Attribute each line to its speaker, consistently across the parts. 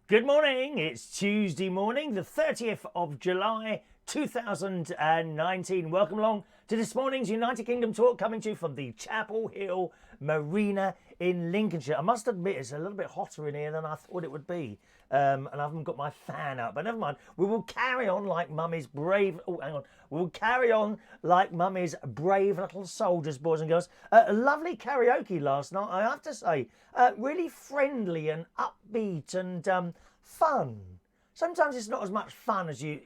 Speaker 1: Good morning, it's Tuesday morning, the 30th of July 2019. Welcome along to this morning's United Kingdom talk, coming to you from the Chapel Hill Marina in Lincolnshire. I must admit it's a little bit hotter in here than I thought it would be, and I haven't got my fan up, but never mind. We will carry on like Mummy's brave... Oh, hang on. We will carry on like Mummy's brave little soldiers, boys and girls. A lovely karaoke last night, I have to say. Really friendly and upbeat and fun. Sometimes it's not as much fun as you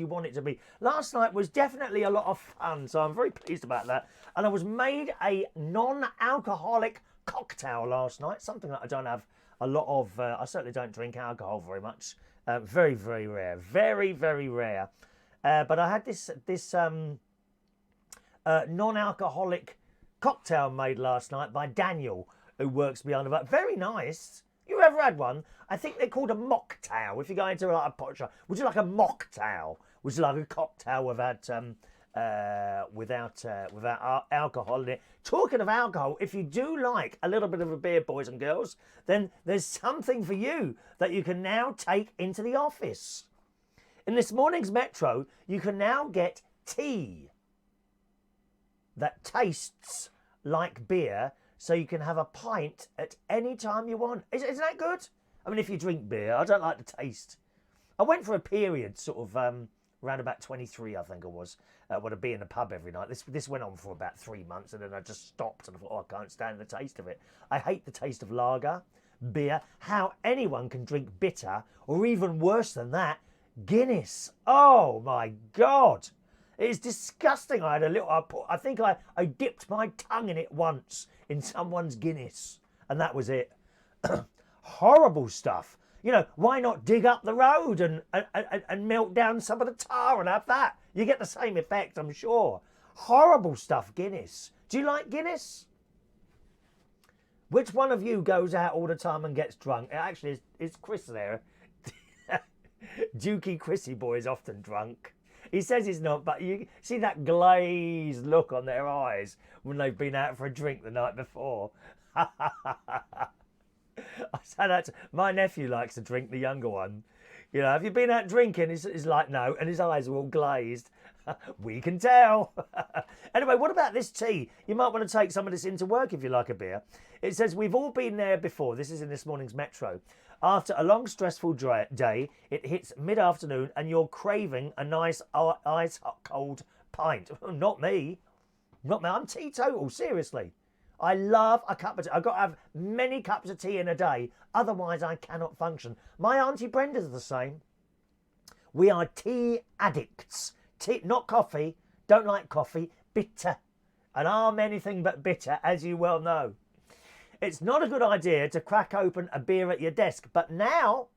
Speaker 1: want it to be. Last night was definitely a lot of fun, so I'm very pleased about that. And I was made a non-alcoholic cocktail last night, something that I don't have a lot of. I certainly don't drink alcohol very much. Very, very rare. Very, very rare. But I had this non-alcoholic cocktail made last night by Daniel, who works behind the bar. Very nice. You ever had one? I think they're called a mocktail. If you go into like a pot shop, would you like a mocktail? Would you like a cocktail without alcohol in it? Talking of alcohol, if you do like a little bit of a beer, boys and girls, then there's something for you that you can now take into the office. In this morning's Metro, you can now get tea that tastes like beer, so you can have a pint at any time you want. Isn't that good? I mean, if you drink beer, I don't like the taste. I went for a period, sort of around about 23, I think I was, when I'd be in the pub every night. This went on for about 3 months, and then I just stopped, and I thought, I can't stand the taste of it. I hate the taste of lager, beer, how anyone can drink bitter, or even worse than that, Guinness. Oh my God. It's disgusting. I had a little, I think I dipped my tongue in it once in someone's Guinness, and that was it. Horrible stuff. You know, why not dig up the road and melt down some of the tar and have that? You get the same effect, I'm sure. Horrible stuff, Guinness. Do you like Guinness? Which one of you goes out all the time and gets drunk? Actually, it's Kris there. Dukey Chrissy boy is often drunk. He says he's not, but you see that glazed look on their eyes when they've been out for a drink the night before. I say that my nephew likes to drink, the younger one. You know, have you been out drinking? He's like, no, and his eyes are all glazed. We can tell. Anyway, what about this tea? You might want to take some of this into work if you like a beer. It says, we've all been there before. This is in this morning's Metro. After a long, stressful day, it hits mid-afternoon and you're craving a nice ice-cold pint. Not me. Not me. I'm teetotal, seriously. I love a cup of tea. I've got to have many cups of tea in a day. Otherwise, I cannot function. My Auntie Brenda's the same. We are tea addicts. Tea, not coffee. Don't like coffee. Bitter. And I'm anything but bitter, as you well know. It's not a good idea to crack open a beer at your desk, but now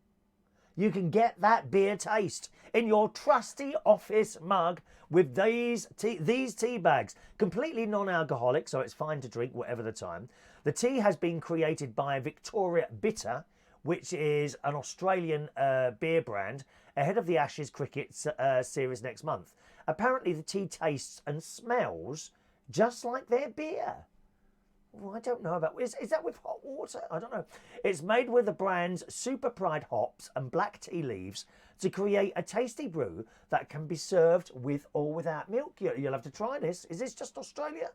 Speaker 1: you can get that beer taste in your trusty office mug with these tea bags. Completely non-alcoholic, so it's fine to drink whatever the time. The tea has been created by Victoria Bitter, which is an Australian beer brand, ahead of the Ashes cricket series next month. Apparently the tea tastes and smells just like their beer. Well, I don't know about... Is that with hot water? I don't know. It's made with the brand's Super Pride hops and black tea leaves to create a tasty brew that can be served with or without milk. You'll have to try this. Is this just Australia?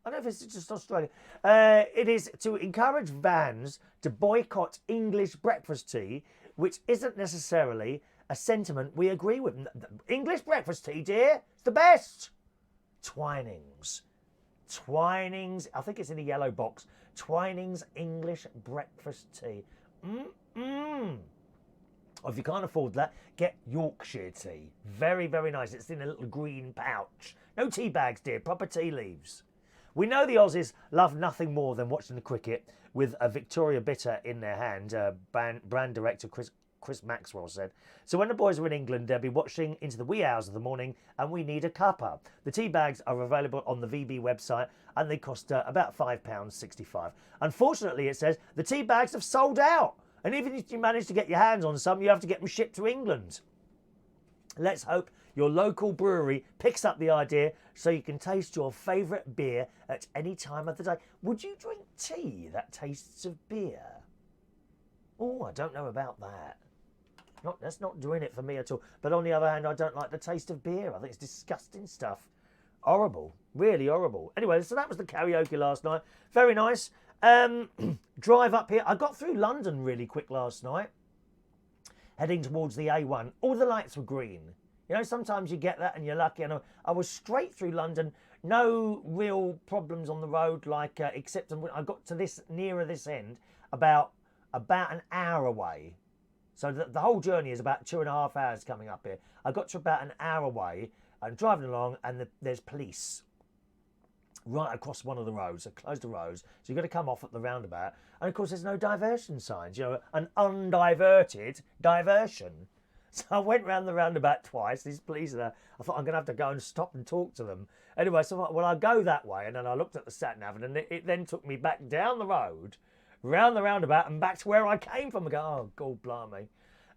Speaker 1: I don't know if it's just Australia. It is to encourage vans to boycott English breakfast tea, which isn't necessarily a sentiment we agree with. English breakfast tea, dear, it's the best. Twinings, I think it's in a yellow box. Twinings English breakfast tea. Or if you can't afford that, get Yorkshire tea. Very, very nice. It's in a little green pouch. No tea bags, dear. Proper tea leaves. We know the Aussies love nothing more than watching the cricket with a Victoria Bitter in their hand, brand director Chris Maxwell said. So when the boys are in England, they'll be watching into the wee hours of the morning, and we need a cuppa. The tea bags are available on the VB website, and they cost about £5.65. Unfortunately, it says, the tea bags have sold out. And even if you manage to get your hands on some, you have to get them shipped to England. Let's hope your local brewery picks up the idea so you can taste your favourite beer at any time of the day. Would you drink tea that tastes of beer? Oh, I don't know about that. That's not doing it for me at all. But on the other hand, I don't like the taste of beer. I think it's disgusting stuff. Horrible. Really horrible. Anyway, so that was the karaoke last night. Very nice. Drive up here. I got through London really quick last night. Heading towards the A1. All the lights were green. You know, sometimes you get that and you're lucky. And I was straight through London. No real problems on the road, like except I got to nearer this end about an hour away. So the whole journey is about 2.5 hours coming up here. I got to about an hour away and driving along, and there's police right across one of the roads. So closed the roads, so you've got to come off at the roundabout. And of course, there's no diversion signs. You know, an undiverted diversion. So I went round the roundabout twice. These police are there. I thought I'm going to have to go and stop and talk to them. Anyway, so I thought, well, I'll go that way. And then I looked at the sat-nav, and it then took me back down the road, round the roundabout, and back to where I came from. I go, oh, God blimey.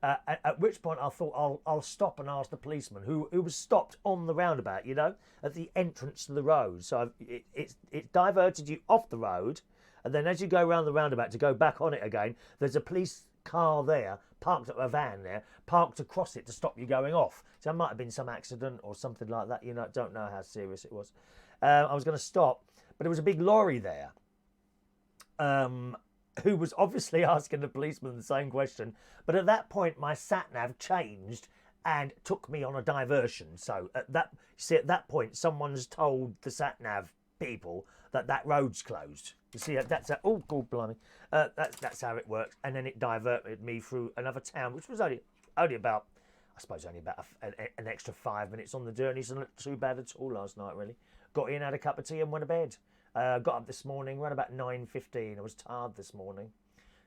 Speaker 1: At which point I thought I'll stop and ask the policeman who was stopped on the roundabout, you know, at the entrance to the road. So it diverted you off the road, and then as you go round the roundabout to go back on it again, there's a police car there, parked, a van there, parked across it to stop you going off. So there might have been some accident or something like that. You know, don't know how serious it was. I was going to stop, but there was a big lorry there. Who was obviously asking the policeman the same question. But at that point, my sat-nav changed and took me on a diversion. So at that point, someone's told the sat-nav people that road's closed. You see, that's oh, God blimey. That's how it works. And then it diverted me through another town, which was only about, I suppose, only about an extra 5 minutes on the journey. So not too bad at all last night, really. Got in, had a cup of tea and went to bed. Got up this morning around about 9:15. I was tired this morning.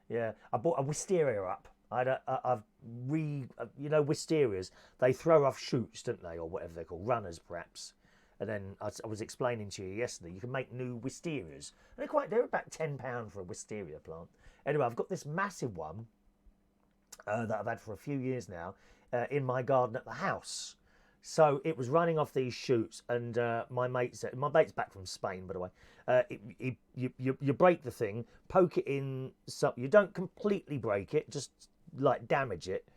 Speaker 1: Yeah, I bought a wisteria up. You know, wisterias, they throw off shoots, don't they, or whatever they're called, runners perhaps. And then I was explaining to you yesterday, you can make new wisterias. And they're about £10 for a wisteria plant. Anyway, I've got this massive one that I've had for a few years now in my garden at the house. So it was running off these shoots, and my mate's back from Spain, by the way. You break the thing, poke it in, so you don't completely break it, just like damage it,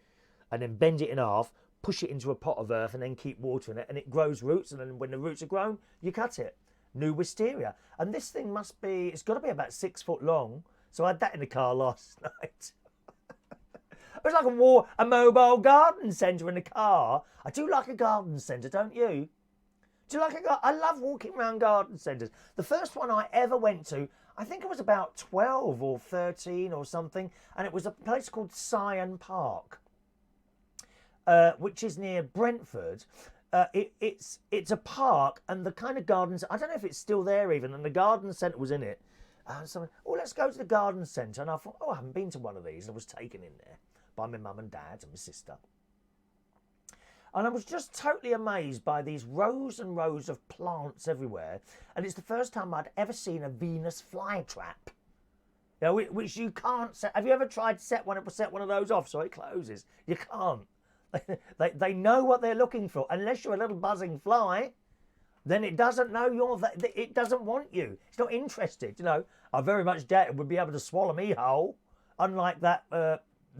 Speaker 1: and then bend it in half, push it into a pot of earth, and then keep watering it, and it grows roots, and then when the roots are grown, you cut it. New wisteria. And this thing it's got to be about 6 foot long, so I had that in the car last night. It was like a mobile garden centre in the car. I do like a garden centre, don't you? Do you like I love walking around garden centres. The first one I ever went to, I think I was about 12 or 13 or something, and it was a place called Syon Park, which is near Brentford. It's a park, and the kind of gardens, I don't know if it's still there even, and the garden centre was in it. So, let's go to the garden centre. And I thought, I haven't been to one of these. And I was taken in there by my mum and dad and my sister. And I was just totally amazed by these rows and rows of plants everywhere. And it's the first time I'd ever seen a Venus flytrap. You know, which you can't set. Have you ever tried to set one of those off so it closes? You can't. They know what they're looking for. Unless you're a little buzzing fly, then it doesn't know it doesn't want you. It's not interested. You know, I very much doubt it would be able to swallow me whole. Unlike that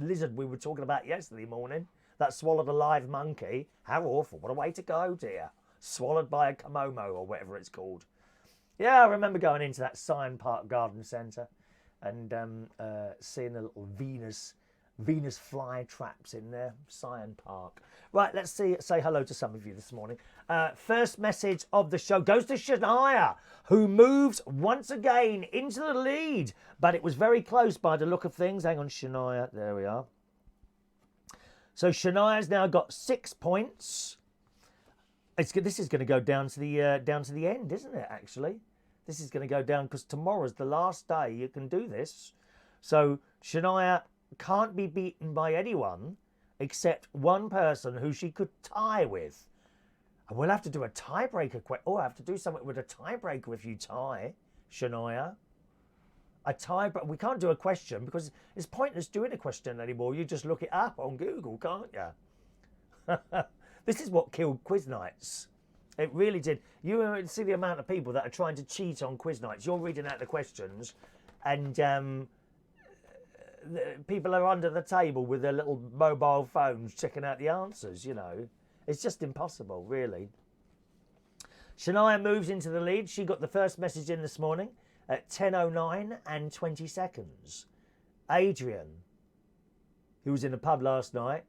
Speaker 1: lizard we were talking about yesterday morning that swallowed a live monkey. How awful. What a way to go, dear. Swallowed by a Komodo or whatever it's called. Yeah, I remember going into that Syon Park Garden Centre and seeing the little Venus fly traps in there. Syon Park. Right, let's say hello to some of you this morning. First message of the show goes to Shania, who moves once again into the lead. But it was very close by the look of things. Hang on, Shania. There we are. So Shania's now got 6 points. This is going to go down to the end, isn't it, actually? This is going to go down because tomorrow's the last day you can do this. So Shania can't be beaten by anyone except one person who she could tie with. And we'll have to do a tiebreaker. I have to do something with a tiebreaker if you tie, Shania. We can't do a question because it's pointless doing a question anymore. You just look it up on Google, can't you? This is what killed quiz nights. It really did. You see the amount of people that are trying to cheat on quiz nights. You're reading out the questions and people are under the table with their little mobile phones checking out the answers, you know. It's just impossible, really. Shania moves into the lead. She got the first message in this morning at 10:09 and 20 seconds. Adrian, who was in the pub last night,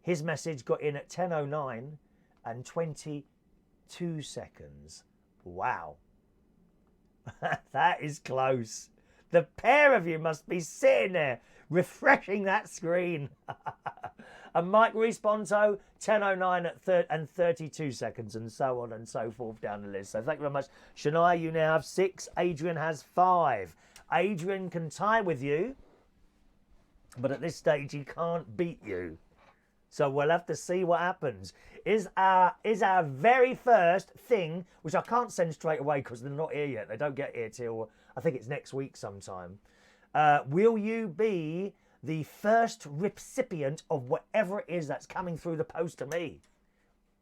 Speaker 1: his message got in at 10:09 and 22 seconds. Wow. That is close. The pair of you must be sitting there refreshing that screen. And Mike Responto, 10:09 and 32 seconds, and so on and so forth down the list. So thank you very much. Shania, you now have 6. Adrian has 5. Adrian can tie with you, but at this stage he can't beat you. So we'll have to see what happens. Is our very first thing, which I can't send straight away because they're not here yet. They don't get here till, I think it's next week sometime. Will you be the first recipient of whatever it is that's coming through the post to me?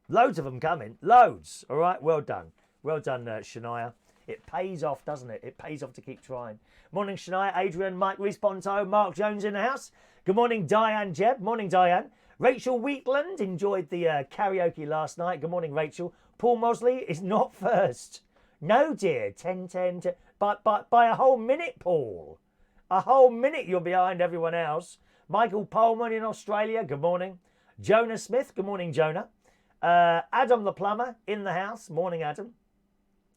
Speaker 1: Loads of them coming. Loads. All right. Well done. Well done, Shania. It pays off, doesn't it? It pays off to keep trying. Morning, Shania, Adrian, Mike Responto, Mark Jones in the house. Good morning, Diane Jebb. Morning, Diane. Rachel Wheatland enjoyed the karaoke last night. Good morning, Rachel. Paul Mosley is not first. No, dear. 10-10. By a whole minute, Paul. A whole minute you're behind everyone else. Michael Pullman in Australia. Good morning. Jonah Smith. Good morning, Jonah. Adam the plumber in the house. Morning, Adam.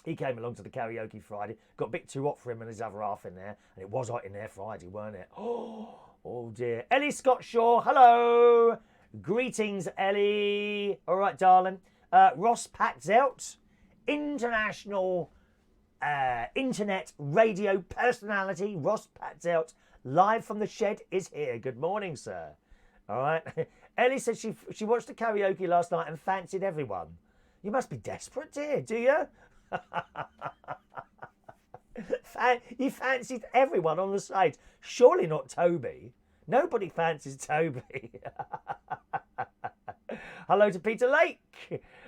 Speaker 1: He came along to the karaoke Friday. Got a bit too hot for him and his other half in there. And it was hot in there Friday, weren't it? Oh dear. Ellie Scott Shaw. Hello. Greetings, Ellie. All right, darling. Ross Patzelt, international internet radio personality. Ross Patzelt, live from the shed, is here. Good morning, sir. All right. Ellie said she watched the karaoke last night and fancied everyone. You must be desperate, dear, do you? You fancied everyone on the stage. Surely not Toby. Nobody fancies Toby. Hello to Peter Lake.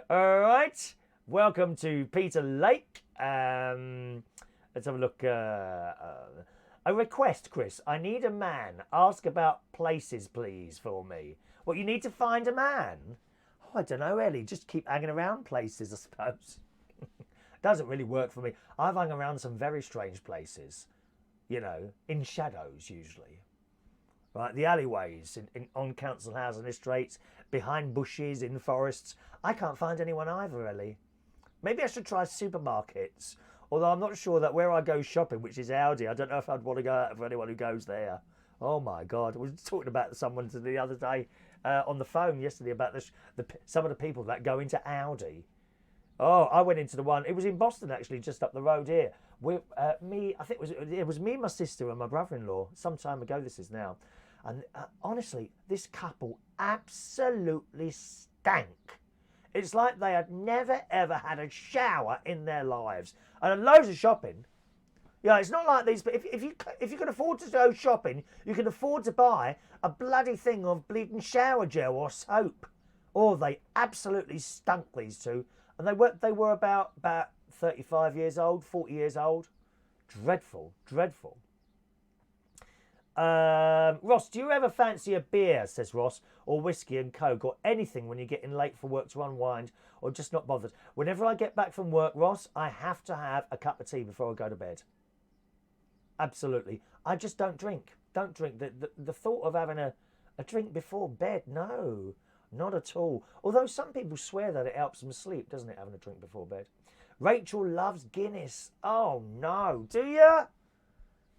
Speaker 1: All right. Welcome to Peter Lake. Let's have a look. A request, Kris. I need a man. Ask about places, please, for me. Well, you need to find a man. Oh, I don't know, Ellie. Just keep hanging around places, I suppose. Doesn't really work for me. I've hung around some very strange places. You know, in shadows, usually. Right, the alleyways on council housing estates, behind bushes, in forests. I can't find anyone either, Ellie. Maybe I should try supermarkets. Although I'm not sure that where I go shopping, which is Aldi, I don't know if I'd want to go out for anyone who goes there. Oh my God. I was talking about someone the other day on the phone yesterday about some of the people that go into Aldi. Oh, I went into the one. It was in Boston, actually, just up the road here. I think it was me, my sister, and my brother-in-law. Some time ago, this is now. And honestly, this couple absolutely stank. It's like they had never, ever had a shower in their lives. And loads of shopping. Yeah, it's not like these, but if you can afford to go shopping, you can afford to buy a bloody thing of bleeding shower gel or soap. Oh, they absolutely stunk, these two. And they were about 35 years old, 40 years old. Dreadful, dreadful. Ross, do you ever fancy a beer, says Ross, or whiskey and coke, or anything when you're getting late for work to unwind, or just not bothered? Whenever I get back from work, Ross, I have to have a cup of tea before I go to bed. Absolutely. I just don't drink. Don't drink. The thought of having a drink before bed, no, not at all. Although some people swear that it helps them sleep, doesn't it, having a drink before bed? Rachel loves Guinness. Oh, no. Do you?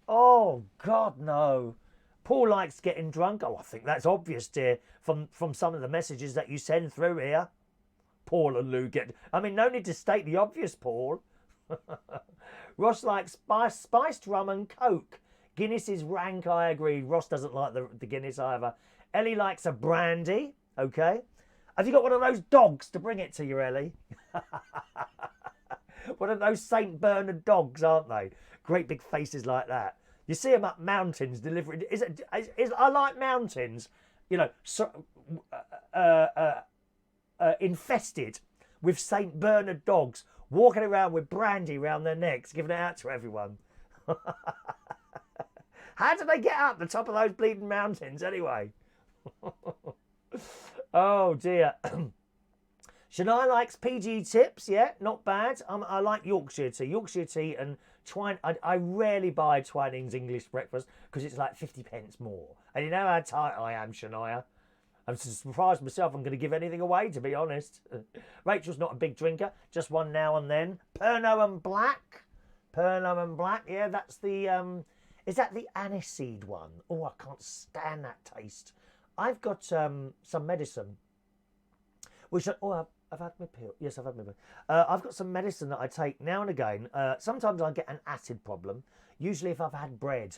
Speaker 1: Oh, God, no. Paul likes getting drunk. Oh, I think that's obvious, dear, from some of the messages that you send through here. Paul and Lou I mean, no need to state the obvious, Paul. Ross likes spiced rum and coke. Guinness is rank, I agree. Ross doesn't like the Guinness either. Ellie likes a brandy, okay? Have you got one of those dogs to bring it to you, Ellie? One of those St. Bernard dogs, aren't they? Great big faces like that. You see them up mountains delivering. I like mountains, you know, infested with St. Bernard dogs walking around with brandy around their necks, giving it out to everyone. How did they get up the top of those bleeding mountains anyway? Oh dear. Shania likes PG tips, yeah, not bad. I like Yorkshire tea and Twine. I rarely buy Twining's English breakfast because it's like 50 pence more. And you know how tight I am, Shania. I'm surprised myself I'm going to give anything away, to be honest. Rachel's not a big drinker, just one now and then. Pernod and Black. Pernod and Black, yeah, that's the... is that the aniseed one? Oh, I can't stand that taste. I've got some medicine, which... I've had my pill. Yes, I've had my pill. I've got some medicine that I take now and again. Sometimes I get an acid problem, usually if I've had bread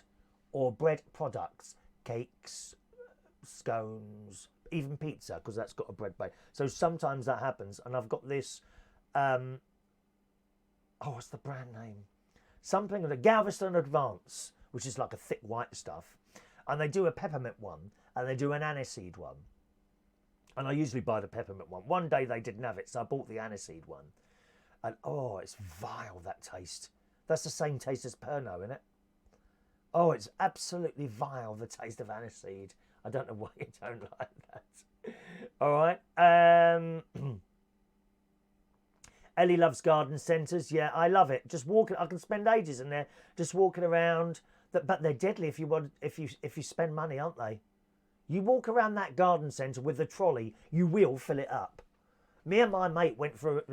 Speaker 1: or bread products, cakes, scones, even pizza, because that's got a bread base. So sometimes that happens, and I've got this... what's the brand name? Something of the Galveston Advance, which is like a thick white stuff. And they do a peppermint one, and they do an aniseed one. And I usually buy the peppermint one. One day they didn't have it, so I bought the aniseed one. And oh, it's vile, that taste. That's the same taste as Pernod, isn't it? Oh, it's absolutely vile, the taste of aniseed. I don't know why you don't like that. All right. Ellie loves garden centres. Yeah, I love it. Just walking, I can spend ages in there just walking around. But they're deadly if you spend money, aren't they? You walk around that garden centre with the trolley, you will fill it up. Me and my mate went for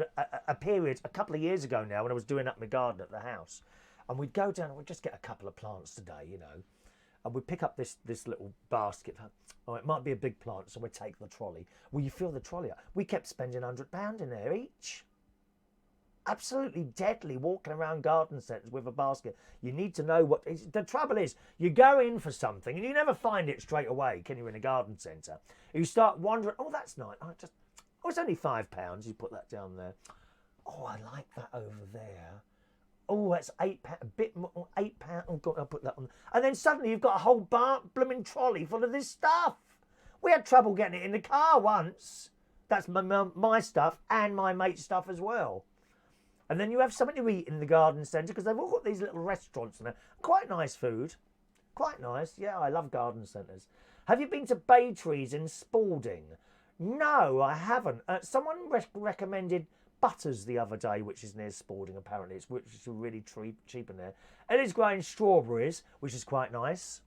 Speaker 1: a period a couple of years ago now when I was doing up my garden at the house. And we'd go down and we'd just get a couple of plants today, you know. And we'd pick up this little basket. Oh, it might be a big plant, so we'd take the trolley. Well, you fill the trolley up. We kept spending £100 in there each. Absolutely deadly walking around garden centres with a basket. You need to know what... The trouble is, you go in for something and you never find it straight away, can you, in a garden centre? You start wondering, oh, that's nice. It's only £5. You put that down there. Oh, I like that over there. Oh, that's £8, a bit more, £8. Oh, God, I'll put that on. And then suddenly you've got a whole blooming trolley full of this stuff. We had trouble getting it in the car once. That's my stuff and my mate's stuff as well. And then you have something to eat in the garden centre because they've all got these little restaurants in there. Quite nice food. Quite nice. Yeah, I love garden centres. Have you been to Bay Trees in Spalding? No, I haven't. Someone recommended Butters the other day, which is near Spalding, apparently. Which is really cheap in there. Ellie's growing strawberries, which is quite nice.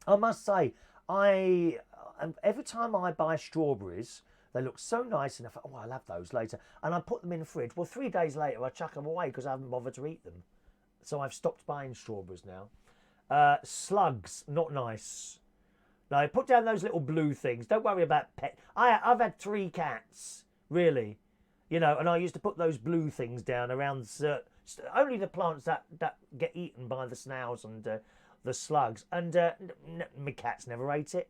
Speaker 1: I must say, every time I buy strawberries... They look so nice, and I thought, oh, I'll have those later. And I put them in the fridge. Well, 3 days later, I chuck them away because I haven't bothered to eat them. So I've stopped buying strawberries now. Slugs, not nice. No, put down those little blue things. Don't worry about pet. I've had 3 cats, really. You know, and I used to put those blue things down around only the plants that get eaten by the snails and the slugs. And my cats never ate it.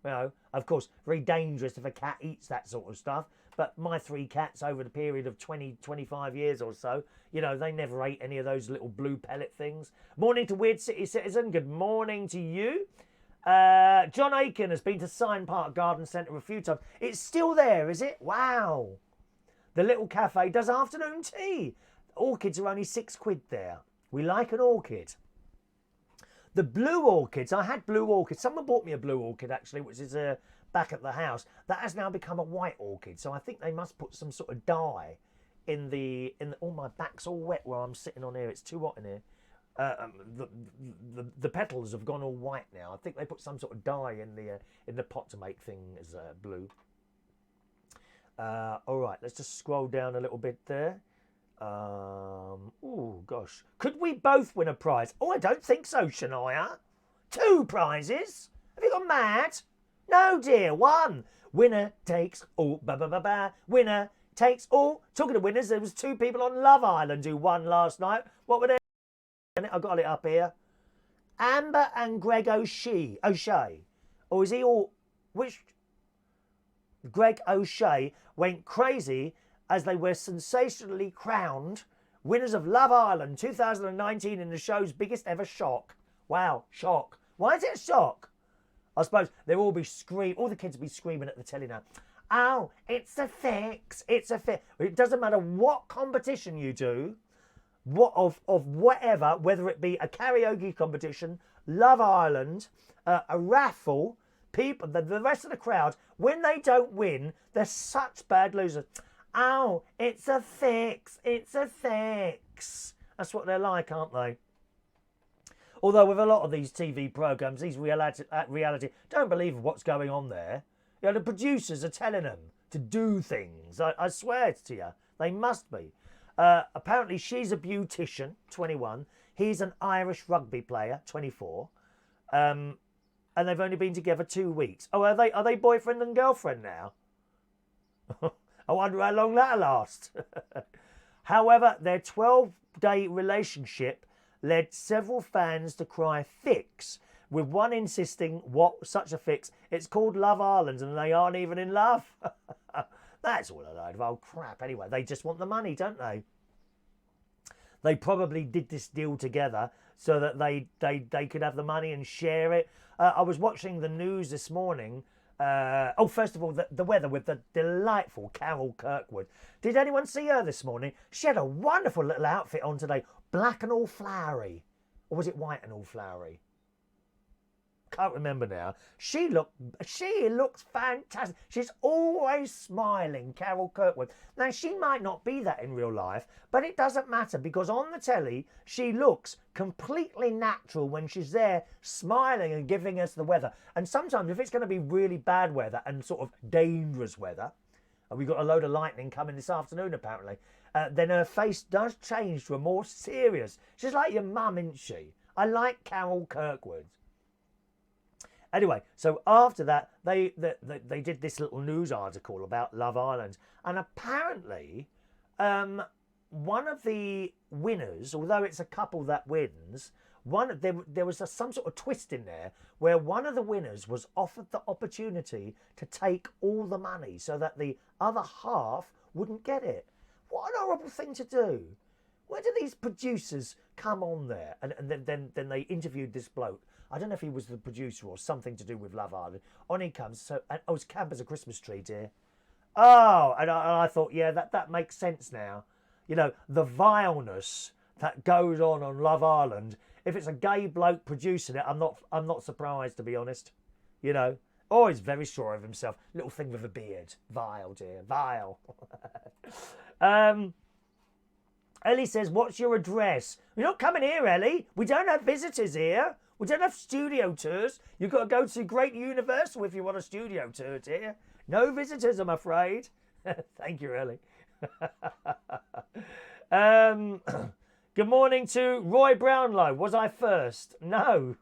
Speaker 1: You know, of course, very dangerous if a cat eats that sort of stuff. But my 3 cats over the period of 25 years or so, you know, they never ate any of those little blue pellet things. Morning to Weird City Citizen. Good morning to you. John Aiken has been to Sign Park Garden Centre a few times. It's still there, is it? Wow. The little cafe does afternoon tea. Orchids are only £6 there. We like an orchid. The blue orchids, I had blue orchids. Someone bought me a blue orchid, actually, which is back at the house. That has now become a white orchid. So I think they must put some sort of dye in the oh, my back's all wet where I'm sitting on here. It's too hot in here. The petals have gone all white now. I think they put some sort of dye in the pot to make things blue. All right, let's just scroll down a little bit there. Oh, gosh. Could we both win a prize? Oh, I don't think so, Shania. 2 prizes? Have you gone mad? No, dear, 1. Winner takes all. Winner takes all. Talking of winners, there was 2 people on Love Island who won last night. What were they? I got it up here. Amber and Greg O'Shea. Or is he all... Which... Greg O'Shea went crazy as they were sensationally crowned winners of Love Island 2019 in the show's biggest ever shock. Wow, shock. Why is it a shock? I suppose they'll all be all the kids will be screaming at the telly now. Oh, it's a fix. It's a fix. It doesn't matter what competition you do, whatever, whether it be a karaoke competition, Love Island, a raffle. People, the rest of the crowd, when they don't win, they're such bad losers. Oh, it's a fix. It's a fix. That's what they're like, aren't they? Although with a lot of these TV programmes, these reality, don't believe what's going on there. You know, the producers are telling them to do things. I swear to you, they must be. Apparently, she's a beautician, 21. He's an Irish rugby player, 24. And they've only been together 2 weeks. Oh, are they boyfriend and girlfriend now? I wonder how long that'll last. However, their 12-day relationship led several fans to cry fix, with one insisting what such a fix. It's called Love Island and they aren't even in love. That's all a load of old crap anyway. They just want the money, don't they? They probably did this deal together so that they could have the money and share it. I was watching the news this morning. First of all, the weather with the delightful Carol Kirkwood. Did anyone see her this morning? She had a wonderful little outfit on today. Black and all flowery. Or was it white and all flowery? Can't remember now. She looks fantastic. She's always smiling, Carol Kirkwood. Now, she might not be that in real life, but it doesn't matter because on the telly, she looks completely natural when she's there smiling and giving us the weather. And sometimes if it's going to be really bad weather and sort of dangerous weather, and we've got a load of lightning coming this afternoon apparently, then her face does change to a more serious. She's like your mum, isn't she? I like Carol Kirkwood. Anyway, so after that, they did this little news article about Love Island. And apparently, one of the winners, although it's a couple that wins, there was some sort of twist in there where one of the winners was offered the opportunity to take all the money so that the other half wouldn't get it. What an horrible thing to do. Where do these producers come on there? And then they interviewed this bloke. I don't know if he was the producer or something to do with Love Island. On he comes. It's camp as a Christmas tree, dear. Oh, and I thought, yeah, that makes sense now. You know, the vileness that goes on Love Island. If it's a gay bloke producing it, I'm not surprised, to be honest. You know, oh, he's very sure of himself. Little thing with a beard. Vile, dear, vile. Ellie says, what's your address? You're not coming here, Ellie. We don't have visitors here. We don't have studio tours. You've got to go to Great Universal if you want a studio tour, dear. No visitors, I'm afraid. Thank you, Ellie. Good morning to Roy Brownlow. Was I first? No.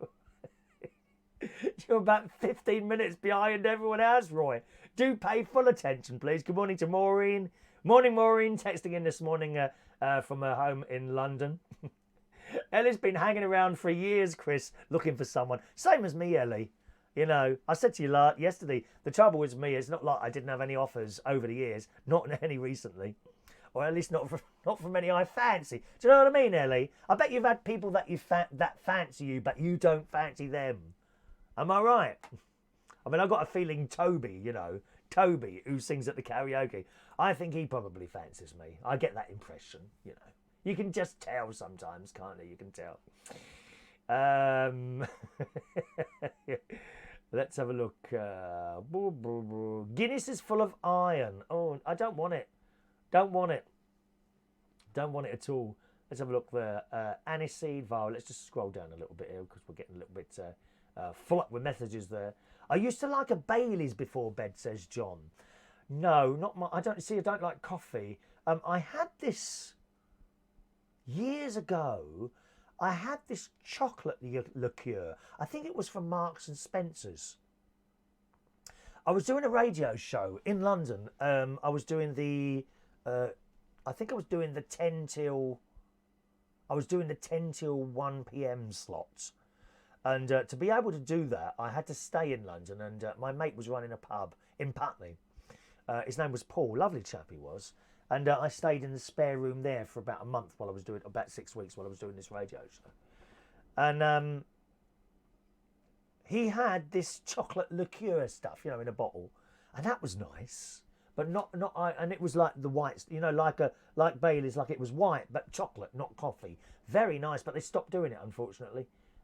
Speaker 1: You're about 15 minutes behind everyone else, Roy. Do pay full attention, please. Good morning to Maureen. Morning, Maureen. Texting in this morning from her home in London. Ellie's been hanging around for years, Kris, looking for someone. Same as me, Ellie. You know, I said to you yesterday, the trouble with me is not like I didn't have any offers over the years, not any recently. Or at least not from any I fancy. Do you know what I mean, Ellie? I bet you've had people that that fancy you, but you don't fancy them. Am I right? I mean, I've got a feeling Toby, who sings at the karaoke, I think he probably fancies me. I get that impression, you know. You can just tell sometimes, can't you? You can tell. Let's have a look. Guinness is full of iron. Oh, I don't want it. Don't want it. Don't want it at all. Let's have a look there. Aniseed, violet. Let's just scroll down a little bit here because we're getting a little bit full up with messages there. I used to like a Baileys before bed, says John. No, not my. I don't like coffee. I had this years ago. I had this chocolate liqueur. I think it was from Marks and Spencer's. I was doing a radio show in London. I was doing the. I think I was doing the 10 till 1 p.m. slots. And to be able to do that, I had to stay in London, and my mate was running a pub in Putney. His name was Paul, lovely chap he was. And I stayed in the spare room there for about a month while I was doing, about 6 weeks while I was doing this radio show. And he had this chocolate liqueur stuff, in a bottle, and that was nice. But and it was like the whites, like Baileys, like it was white, but chocolate, not coffee. Very nice, but they stopped doing it, unfortunately.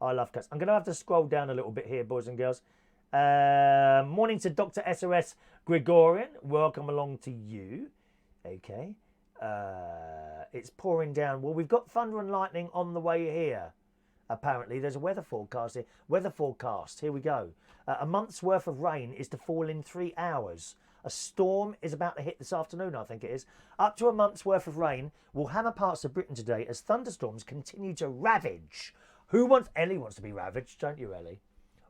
Speaker 1: I love cats. I'm going to have to scroll down a little bit here, boys and girls. Morning to Dr. SOS Gregorian. Welcome along to you. Okay. It's pouring down. Well, we've got thunder and lightning on the way here. Apparently, there's a weather forecast here. Weather forecast. Here we go. A month's worth of rain is to fall in 3 hours. A storm is about to hit this afternoon, I think it is. Up to a month's worth of rain will hammer parts of Britain today as thunderstorms continue to ravage. Ellie wants to be ravaged, don't you, Ellie?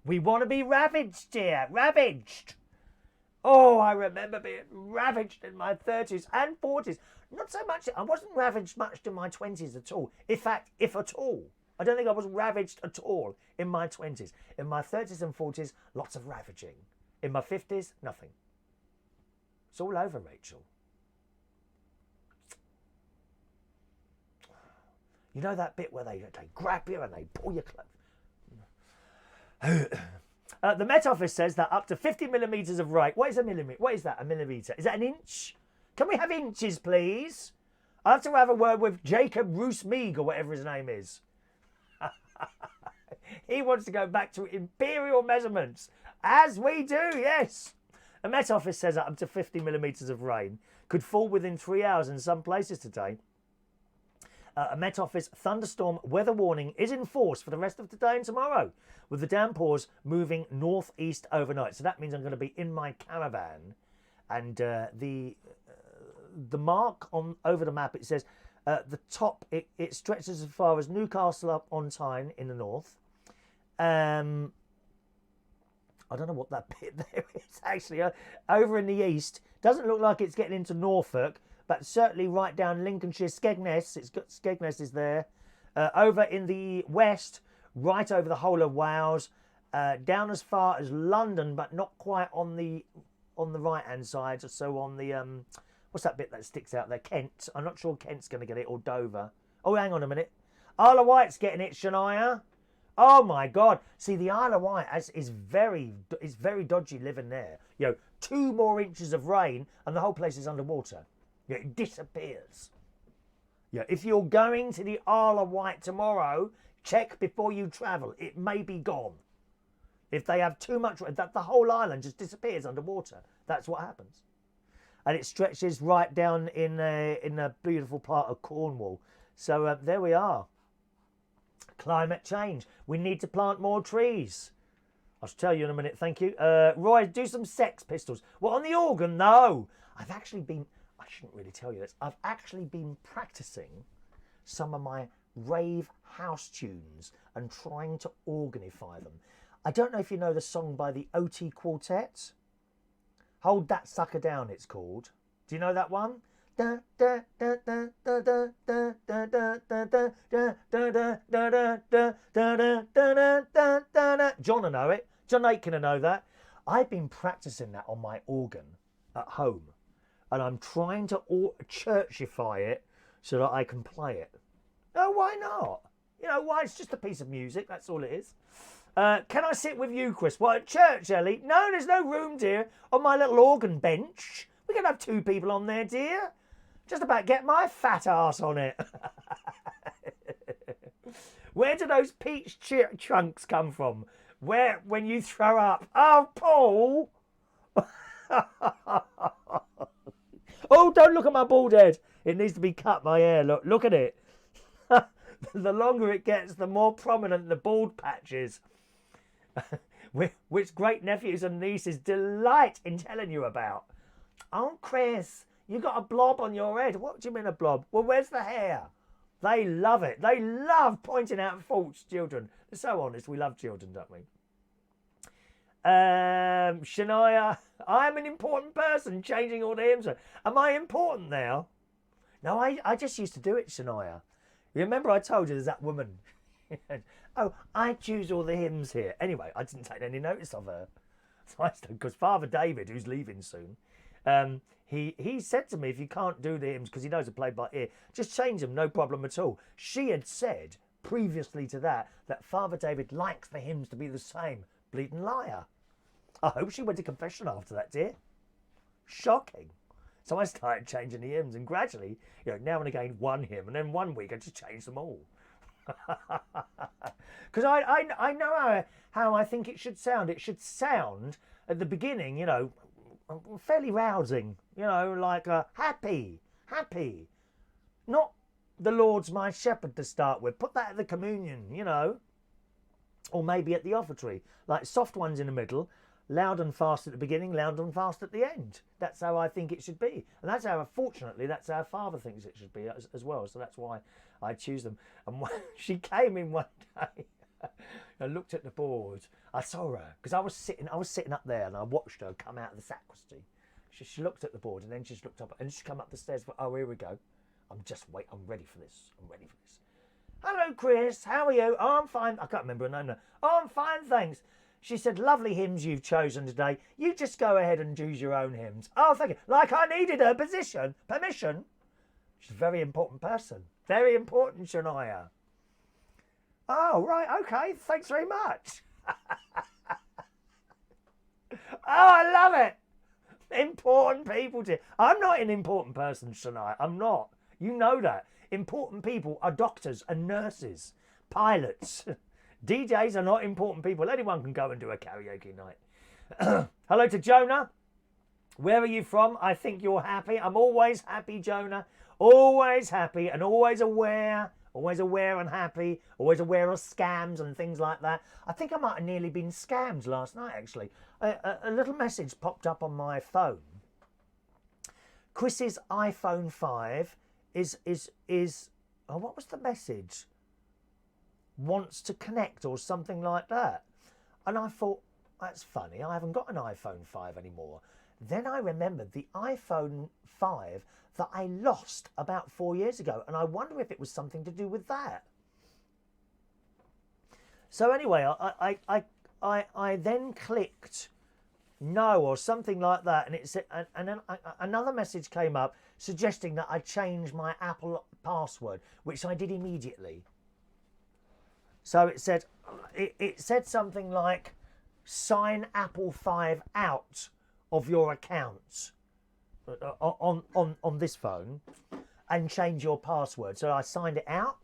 Speaker 1: We want to be ravaged, dear. Ravaged. Oh, I remember being ravaged in my 30s and 40s. Not so much. I wasn't ravaged much in my 20s at all. In fact, if at all. I don't think I was ravaged at all in my 20s. In my 30s and 40s, lots of ravaging. In my 50s, nothing. It's all over, Rachel. You know that bit where they grab you and they pull your clothes? The Met Office says that up to 50 millimetres of rain. What is a millimetre? What is that, a millimetre? Is that an inch? Can we have inches, please? I have to have a word with Jacob Roos-Meag or whatever his name is. He wants to go back to imperial measurements. As we do, yes. The Met Office says that up to 50 millimetres of rain could fall within 3 hours in some places today. A Met Office thunderstorm weather warning is in force for the rest of today and tomorrow, with the downpours moving northeast overnight. So that means I'm going to be in my caravan, and the mark on over the map, it says the top it stretches as far as Newcastle upon Tyne in the north. I don't know what that bit there is actually. Over in the east, doesn't look like it's getting into Norfolk, but certainly right down Lincolnshire, Skegness. Skegness is there. Over in the west, right over the whole of Wales, down as far as London, but not quite on the right hand side. So on the what's that bit that sticks out there? Kent. I'm not sure Kent's going to get it, or Dover. Oh, hang on a minute. Isle of Wight's getting it, Shania. Oh my God! See, the Isle of Wight is very dodgy living there. 2 more inches of rain and the whole place is underwater. It disappears. If you're going to the Isle of Wight tomorrow, check before you travel. It may be gone. If they have too much rain, the whole island just disappears underwater. That's what happens. And it stretches right down in a beautiful part of Cornwall. So there we are. Climate change. We need to plant more trees. I'll tell you in a minute, thank you. Roy, do some Sex Pistols. What, on the organ? No. I shouldn't really tell you this. I've actually been practicing some of my rave house tunes and trying to organify them. I don't know if you know the song by the OT Quartet. Hold That Sucker Down, it's called. Do you know that one? John will know it. John Aitken will know that. I've been practicing that on my organ at home, and I'm trying to churchify it so that I can play it. Oh, why not? Why? It's just a piece of music. That's all it is. Can I sit with you, Kris? What, at church, Ellie? No, there's no room, dear, on my little organ bench. We can have 2 people on there, dear. Just about get my fat ass on it. Where do those peach chunks come from? Where, when you throw up? Oh, Paul! Oh, don't look at my bald head. It needs to be cut, my hair. Look at it. The longer it gets, the more prominent the bald patch is. Which great nephews and nieces delight in telling you about. Oh, Kris, you got a blob on your head. What do you mean a blob? Well, where's the hair? They love it. They love pointing out faults, children. They're so honest. We love children, don't we? Shania, I'm an important person, changing all the hymns. Am I important now? No, I just used to do it, Shania. You remember I told you there's that woman? Oh, I choose all the hymns here. Anyway, I didn't take any notice of her. Because Father David, who's leaving soon, he said to me, if you can't do the hymns, because he knows I played by ear, just change them, no problem at all. She had said previously to that Father David likes the hymns to be the same. Bleeding liar. I hope she went to confession after that, dear. Shocking. So I started changing the hymns, and gradually, now and again, one hymn, and then one week I just changed them all. Because I know how I think it should sound. It should sound at the beginning, you know, fairly rousing, you know, like happy, happy. Not the Lord's my shepherd to start with. Put that at the communion, you know. Or maybe at the offertory. Like soft ones in the middle, loud and fast at the beginning, loud and fast at the end. That's how I think it should be. And that's how, fortunately, that's how Father thinks it should be as well. So that's why I choose them. And when she came in one day, I looked at the board. I saw her because I was sitting up there and I watched her come out of the sacristy. She looked at the board and then she just looked up and she come up the stairs. Oh, here we go. I'm ready for this. I'm ready for this. Hello, Kris. How are you? Oh, I'm fine. I can't remember her name now. Oh, I'm fine, thanks. She said, lovely hymns you've chosen today. You just go ahead and choose your own hymns. Oh, thank you. Like I needed her permission. She's a very important person. Very important, Shania. Oh, right. Okay. Thanks very much. Oh, I love it. Important people. I'm not an important person, Shania. I'm not. You know that. Important people are doctors and nurses, pilots. DJs are not important people. Anyone can go and do a karaoke night. Hello to Jonah. Where are you from? I think you're happy. I'm always happy, Jonah. Always happy and always aware. Always aware and happy. Always aware of scams and things like that. I think I might have nearly been scammed last night, actually. A little message popped up on my phone. Chris's iPhone 5 is what was the message? Wants to connect or something like that. And I thought, that's funny, I haven't got an iPhone 5 anymore. Then I remembered the iPhone 5 that I lost about 4 years ago, and I wonder if it was something to do with that. So anyway, I then clicked no or something like that, and it said, and then another message came up suggesting that I change my Apple password, which I did immediately. So it said something like, sign Apple 5 out of your account on this phone and change your password. So I signed it out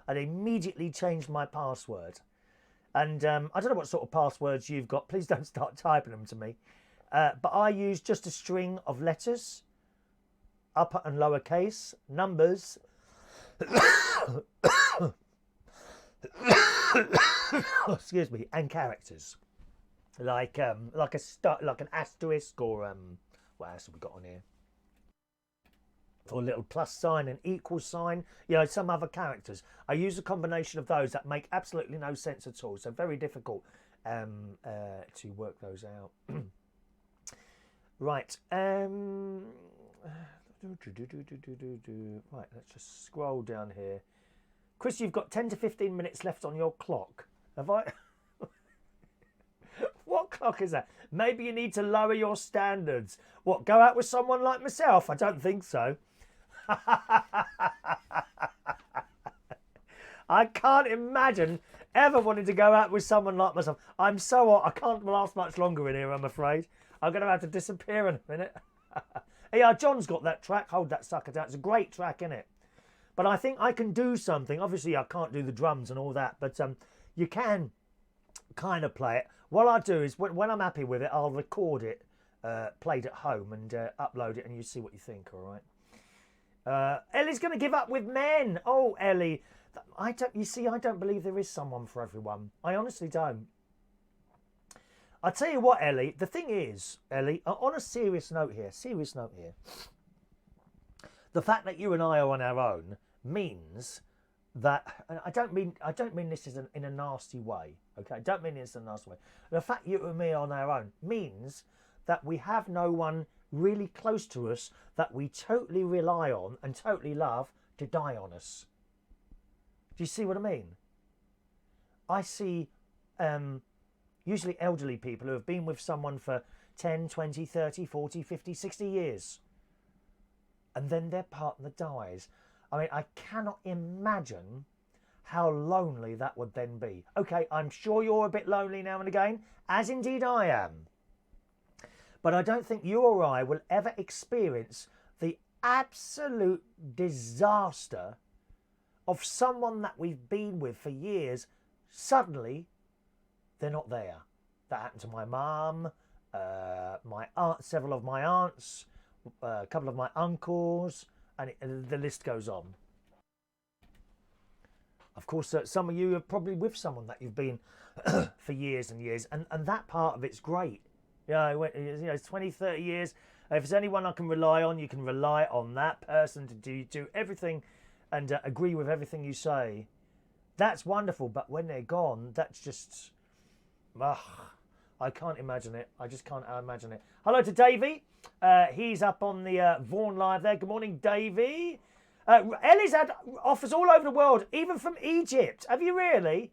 Speaker 1: and immediately changed my password. And I don't know what sort of passwords you've got. Please don't start typing them to me. But I use just a string of letters, upper and lower case, numbers, excuse me, and characters, like an asterisk or what else have we got on here? Or a little plus sign, an equal sign, you know, some other characters. I use a combination of those that make absolutely no sense at all. So very difficult to work those out. Right. Right, let's just scroll down here. Kris, you've got 10 to 15 minutes left on your clock. Have I? What clock is that? Maybe you need to lower your standards. What, go out with someone like myself? I don't think so. I can't imagine ever wanting to go out with someone like myself. I'm so hot, I can't last much longer in here, I'm afraid. I'm going to have to disappear in a minute. Yeah, John's got that track. Hold that sucker down. It's a great track, isn't it? But I think I can do something. Obviously, I can't do the drums and all that, but you can kind of play it. What I'll do is, when I'm happy with it, I'll record it, played at home, and upload it, and you see what you think, all right? Ellie's going to give up with men. Oh, Ellie. You see, I don't believe there is someone for everyone. I honestly don't. I'll tell you what, Ellie. The thing is, Ellie, on a serious note here, the fact that you and I are on our own means that, and I don't mean this in a nasty way, okay? I don't mean this in a nasty way. The fact you and me are on our own means that we have no one really close to us that we totally rely on and totally love to die on us. Do you see what I mean? I see usually elderly people who have been with someone for 10, 20, 30, 40, 50, 60 years. And then their partner dies. I mean, I cannot imagine how lonely that would then be. Okay, I'm sure you're a bit lonely now and again, as indeed I am. But I don't think you or I will ever experience the absolute disaster of someone that we've been with for years, suddenly they're not there. That happened to my mum, my aunt, several of my aunts, a couple of my uncles, and the list goes on. Of course, some of you are probably with someone that you've been for years and years, and that part of it's great. It's 20, 30 years. If there's anyone I can rely on, you can rely on that person to do everything and agree with everything you say. That's wonderful, but when they're gone, that's just... I can't imagine it. I just can't imagine it. Hello to Davey. He's up on the Vaughan Live there. Good morning, Davey. Ellie's had offers all over the world, even from Egypt. Have you really?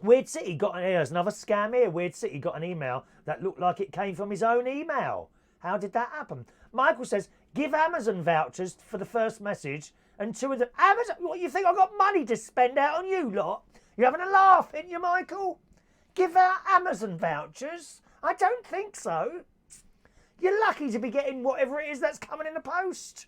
Speaker 1: Weird City got here's another scam here. Weird City got an email that looked like it came from his own email. How did that happen? Michael says, give Amazon vouchers for the first message and 2 of them. Amazon, what, you think I've got money to spend out on you lot? You're having a laugh, ain't you, Michael? Give out Amazon vouchers? I don't think so. You're lucky to be getting whatever it is that's coming in the post.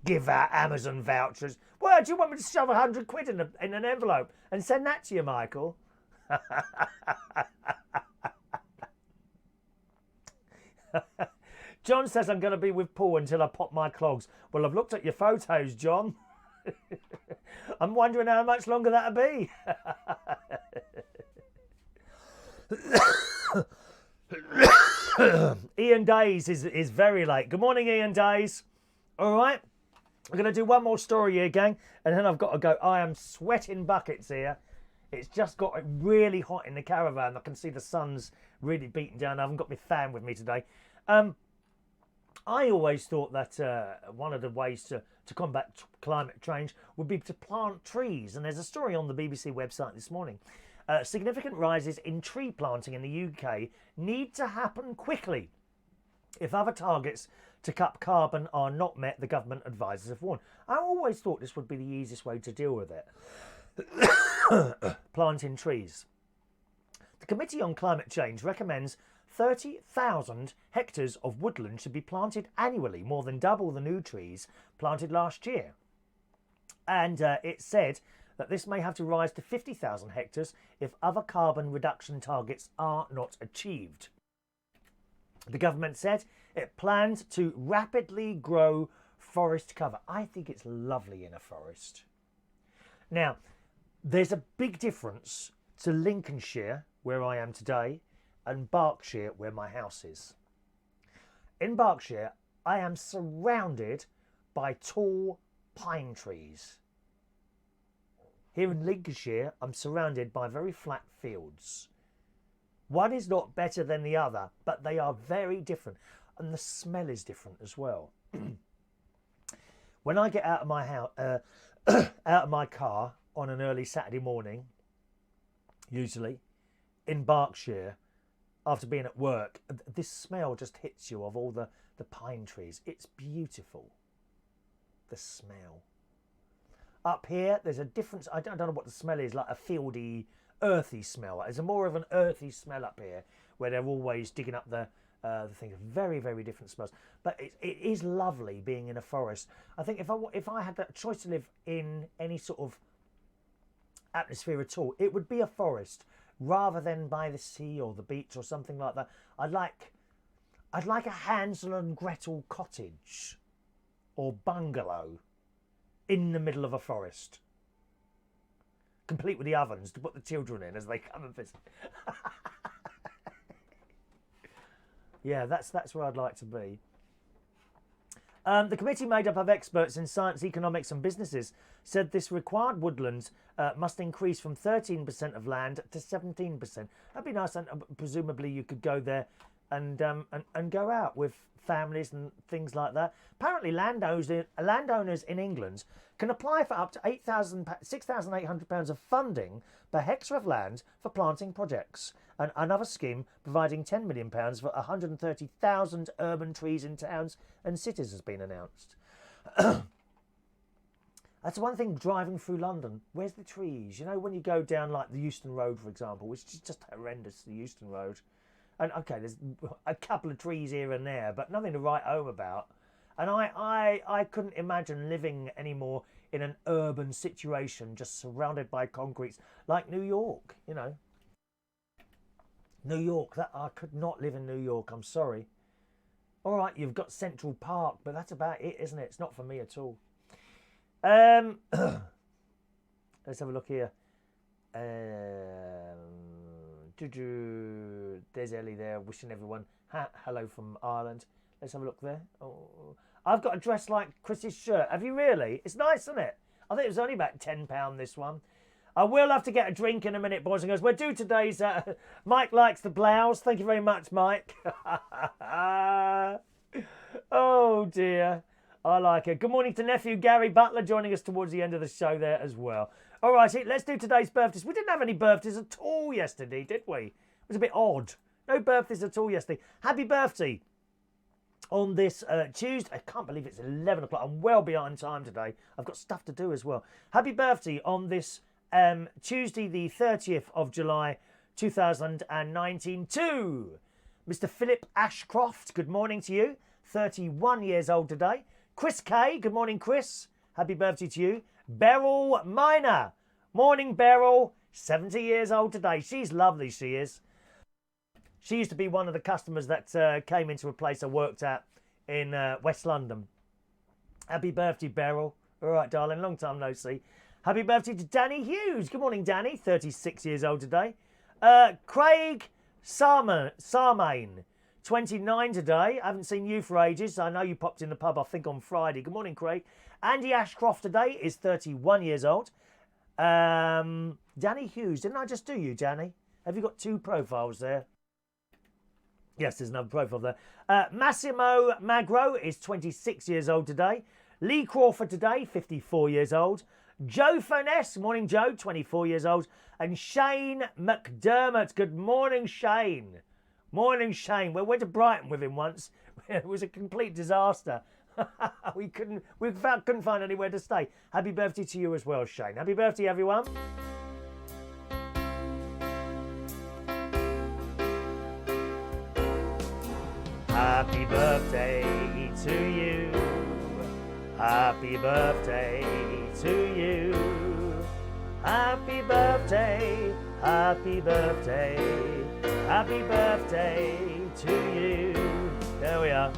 Speaker 1: Give out Amazon vouchers. Well, do you want me to shove 100 quid in an envelope and send that to you, Michael? John says I'm going to be with Paul until I pop my clogs. Well, I've looked at your photos, John. I'm wondering how much longer that'll be. Ian Days is very late. Good morning, Ian Days. All right. I'm going to do one more story here, gang, and then I've got to go. I am sweating buckets here. It's just got really hot in the caravan. I can see the sun's really beating down. I haven't got my fan with me today. I always thought that one of the ways to combat climate change would be to plant trees. And there's a story on the BBC website this morning. Significant rises in tree planting in the UK need to happen quickly. If other targets to cut carbon are not met, the government advisors have warned. I always thought this would be the easiest way to deal with it. Planting trees. The Committee on Climate Change recommends 30,000 hectares of woodland should be planted annually, more than double the new trees planted last year. And it said that this may have to rise to 50,000 hectares if other carbon reduction targets are not achieved. The government said it plans to rapidly grow forest cover. I think it's lovely in a forest. Now, there's a big difference to Lincolnshire, where I am today, and Berkshire, where my house is. In Berkshire, I am surrounded by tall pine trees. Here in Lincolnshire, I'm surrounded by very flat fields. One is not better than the other, but they are very different. And the smell is different as well. When I get out of my house, out of my car on an early Saturday morning, usually in Berkshire, after being at work, this smell just hits you of all the pine trees. It's beautiful. The smell. Up here, there's a difference. I don't know what the smell is, like a fieldy, earthy smell. There's a more of an earthy smell up here, where they're always digging up the thing. Very, very different smells. But it is lovely being in a forest. I think if I had the choice to live in any sort of atmosphere at all, it would be a forest rather than by the sea or the beach or something like that. I'd like a Hansel and Gretel cottage or bungalow in the middle of a forest, complete with the ovens to put the children in as they come and visit. Yeah, that's where I'd like to be. The committee, made up of experts in science, economics and businesses, said this required woodlands must increase from 13% of land to 17%. That'd be nice, and presumably you could go there and go out with families and things like that. Apparently landowners in England can apply for up to £6,800 of funding per hectare of land for planting projects. And another scheme providing £10 million for 130,000 urban trees in towns and cities has been announced. That's one thing driving through London. Where's the trees? You know, when you go down like the Euston Road, for example, which is just horrendous, the Euston Road. And okay, there's a couple of trees here and there, but nothing to write home about. And I couldn't imagine living anymore in an urban situation just surrounded by concretes like New York, you know. New York, that I could not live in New York, I'm sorry. All right, you've got Central Park, but that's about it, isn't it? It's not for me at all. Let's have a look here. There's Ellie there, wishing everyone hello from Ireland. Let's have a look there. Oh, I've got a dress like Kris's shirt. Have you really? It's nice, isn't it? I think it was only about £10, this one. I will have to get a drink in a minute, boys and girls. We're due today's... Mike likes the blouse. Thank you very much, Mike. Oh, dear. I like it. Good morning to nephew Gary Butler joining us towards the end of the show there as well. All righty, let's do today's birthdays. We didn't have any birthdays at all yesterday, did we? It was a bit odd. No birthdays at all yesterday. Happy birthday on this Tuesday. I can't believe it's 11 o'clock. I'm well behind time today. I've got stuff to do as well. Happy birthday on this Tuesday, the 30th of July, 2019 to Mr. Philip Ashcroft. Good morning to you. 31 years old today. Kris K. Good morning, Kris. Happy birthday to you. Beryl Minor. Morning, Beryl. 70 years old today. She's lovely, she is. She used to be one of the customers that came into a place I worked at in West London. Happy birthday, Beryl. All right, darling. Long time no see. Happy birthday to Danny Hughes. Good morning, Danny. 36 years old today. Craig Sarmain. 29 today. I haven't seen you for ages. I know you popped in the pub, I think, on Friday. Good morning, Craig. Andy Ashcroft today is 31 years old. Danny Hughes. Didn't I just do you, Danny? Have you got two profiles there? Yes, there's another profile there. Massimo Magro is 26 years old today. Lee Crawford today, 54 years old. Joe Furness, morning Joe, 24 years old. And Shane McDermott. Good morning, Shane. Morning, Shane. We went to Brighton with him once. It was a complete disaster. we couldn't find anywhere to stay. Happy birthday to you as well, Shane. Happy birthday, everyone. Happy birthday to you. Happy birthday to you. Happy birthday. Happy birthday. Happy birthday to you. There we are.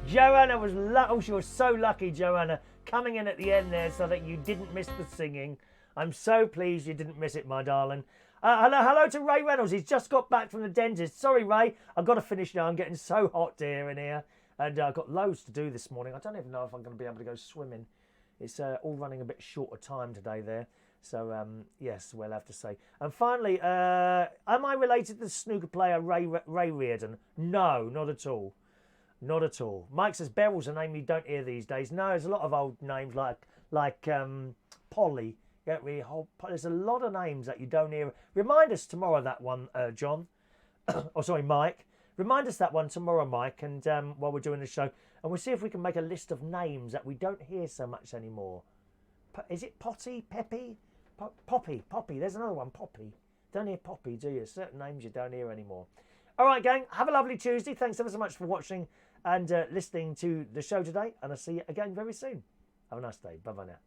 Speaker 1: Joanna was she was so lucky, Joanna, coming in at the end there so that you didn't miss the singing. I'm so pleased you didn't miss it, my darling. Hello to Ray Reynolds. He's just got back from the dentist. Sorry, Ray. I've got to finish now. I'm getting so hot dear in here. And I've got loads to do this morning. I don't even know if I'm going to be able to go swimming. It's all running a bit short of time today there. So, yes, we'll have to say. And finally, am I related to the snooker player Ray Reardon? No, not at all. Not at all. Mike says Beryl's a name you don't hear these days. No, there's a lot of old names like Polly. Yeah, there's a lot of names that you don't hear. Remind us tomorrow that one, John. Oh, sorry, Mike. Remind us that one tomorrow, Mike, and while we're doing the show. And we'll see if we can make a list of names that we don't hear so much anymore. Is it Potty? Peppy? Poppy. There's another one, Poppy. Don't hear Poppy, do you? Certain names you don't hear anymore. All right, gang. Have a lovely Tuesday. Thanks ever so much for watching and listening to the show today. And I'll see you again very soon. Have a nice day. Bye-bye now.